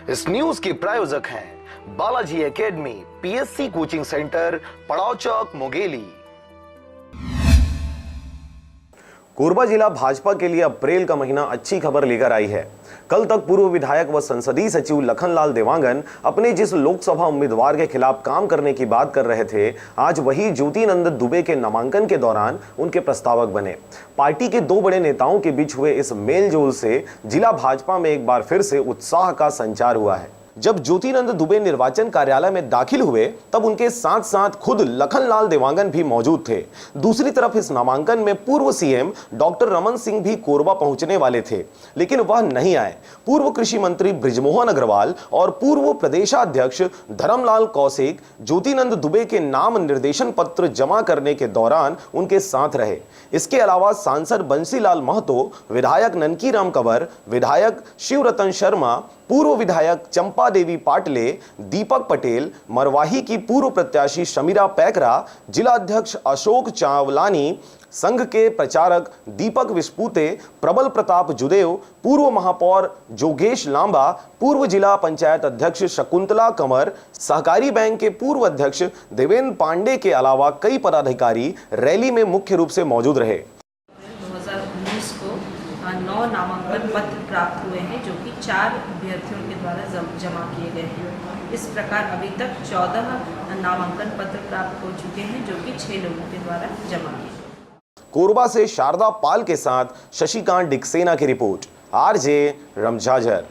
इस न्यूज के प्रायोजक हैं Balaji academy, PSC coaching centre, पड़ाव चौक, मुंगेली। कोरबा जिला भाजपा के लिए अप्रैल का महीना अच्छी खबर लेकर आई है। कल तक पूर्व विधायक व संसदीय सचिव लखनलाल देवांगन अपने जिस लोकसभा उम्मीदवार के खिलाफ काम करने की बात कर रहे थे, आज वही ज्योतिनंद दुबे के नामांकन के दौरान उनके प्रस्तावक बने। पार्टी के दो बड़े नेताओं के बीच हुए इस मेलजोल से जिला भाजपा में एक बार फिर से उत्साह का संचार हुआ है। जब ज्योतिनंद दुबे निर्वाचन कार्यालय में दाखिल हुए तब उनके साथ साथ खुद लखनलाल देवांगन भी मौजूद थे। दूसरी तरफ इस नामांकन में पूर्व सीएम डॉक्टर रमन सिंह भी कोरबा पहुंचने वाले थे, लेकिन वह नहीं आए। पूर्व कृषि मंत्री बृजमोहन अग्रवाल और पूर्व प्रदेशाध्यक्ष धर्मलाल कौशिक ज्योतिनंद दुबे के नाम निर्देशन पत्र जमा करने के दौरान उनके साथ रहे। इसके अलावा सांसद बंसीलाल महतो, विधायक ननकीराम कंवर, विधायक शिवरतन शर्मा, पूर्व विधायक चंपा देवी पाटले, दीपक पटेल, मरवाही की पूर्व प्रत्याशी शमीरा पैकरा, जिला अध्यक्ष अशोक चावलानी, संघ के प्रचारक दीपक विस्पूते, प्रबल प्रताप जुदेव, पूर्व महापौर जोगेश लांबा, पूर्व जिला पंचायत अध्यक्ष शकुंतला कंवर, सहकारी बैंक के पूर्व अध्यक्ष देवेंद्र पांडे के अलावा कई पदाधिकारी रैली में मुख्य रूप से मौजूद रहे। 2019 को 9 नामांकन पत्र प्राप्त हुए हैं, जो कि 4 अभ्यर्थियों के द्वारा जमा किए गए हैं। इस प्रकार अभी तक 14 नामांकन पत्र प्राप्त हो चुके हैं, जो कि 6 लोगों के द्वारा जमा किए। कोरबा से शारदा पाल के साथ शशिकांत डिक्सेना की रिपोर्ट, आरजे रमझाझर।